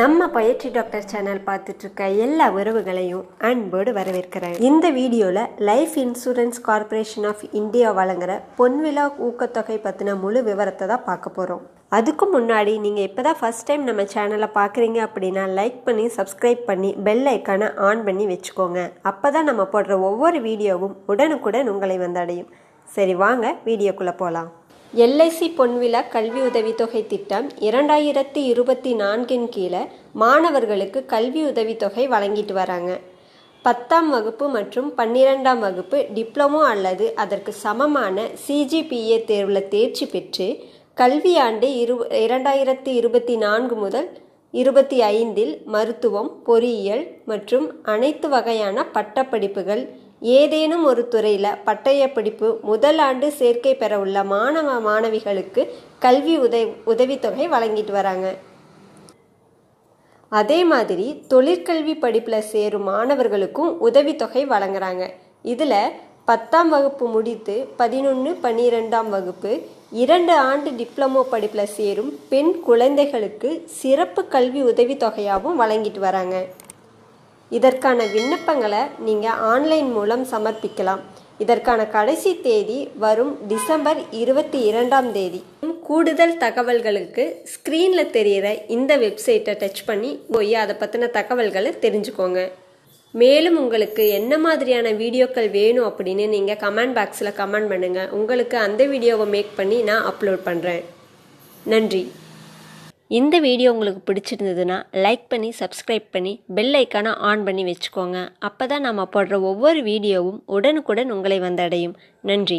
நம்ம பயிற்சி doctor channel பார்த்துட்டு இருக்க எல்லா உறவுகளையும் அன்போடு வரவேற்கிறேன். இந்த வீடியோவில் life insurance corporation of India வழங்குற பொன்விழா ஊக்கத்தொகை பற்றின முழு விவரத்தை தான் பார்க்க போகிறோம். அதுக்கு முன்னாடி நீங்கள் இப்போ தான் ஃபஸ்ட் டைம் நம்ம சேனலை பார்க்குறீங்க அப்படின்னா லைக் பண்ணி சப்ஸ்கிரைப் பண்ணி பெல் ஐக்கானை ஆன் பண்ணி வச்சுக்கோங்க. அப்போ தான் நம்ம போடுற ஒவ்வொரு வீடியோவும் உடனுக்குடன் உங்களை வந்தடையும். சரி, வாங்க வீடியோக்குள்ளே போகலாம். எல்ஐசி பொன்விழா கல்வி உதவித்தொகை திட்டம் 2024 கீழே மாணவர்களுக்கு கல்வி உதவித்தொகை வழங்கிட்டு வராங்க. 10ஆம் வகுப்பு மற்றும் 12ஆம் வகுப்பு டிப்ளமோ அல்லது அதற்கு சமமான CGPA தேர்வில் தேர்ச்சி பெற்று கல்வியாண்டு 2024 முதல் 25 மருத்துவம், பொறியியல் மற்றும் அனைத்து வகையான பட்டப்படிப்புகள் ஏதேனும் ஒரு துறையில் பட்டய படிப்பு முதல் ஆண்டு சேர்க்கை பெற உள்ள மாணவ மாணவிகளுக்கு கல்வி உதவித்தொகை வழங்கிட்டு வராங்க. அதே மாதிரி தொழிற்கல்வி படிப்பில் சேரும் மாணவர்களுக்கும் உதவித்தொகை வழங்குறாங்க. இதில் 10ஆம் வகுப்பு முடித்து 11, 12ஆம் வகுப்பு 2 ஆண்டு டிப்ளமோ படிப்பில் சேரும் பெண் குழந்தைகளுக்கு சிறப்பு கல்வி உதவித்தொகையாகவும் வழங்கிட்டு வராங்க. இதற்கான விண்ணப்பங்களை நீங்கள் ஆன்லைன் மூலம் சமர்ப்பிக்கலாம். இதற்கான கடைசி தேதி வரும் டிசம்பர் 22ஆம் தேதி. கூடுதல் தகவல்களுக்கு ஸ்க்ரீனில் தெரிகிற இந்த வெப்சைட்டை டச் பண்ணி போய் அதை பற்றின தகவல்களை தெரிஞ்சுக்கோங்க. மேலும் உங்களுக்கு என்ன மாதிரியான வீடியோக்கள் வேணும் அப்படின்னு நீங்கள் கமெண்ட் பாக்ஸில் கமெண்ட் பண்ணுங்கள். உங்களுக்கு அந்த வீடியோவை மேக் பண்ணி நான் அப்லோட் பண்ணுறேன். நன்றி. இந்த வீடியோ உங்களுக்கு பிடிச்சிருந்ததுன்னா லைக் பண்ணி சப்ஸ்கிரைப் பண்ணி பெல் ஐக்கானை ஆன் பண்ணி வச்சுக்கோங்க. அப்போ தான் நம்ம போடுற ஒவ்வொரு வீடியோவும் உடனுக்குடன் உங்களை வந்தடையும். நன்றி.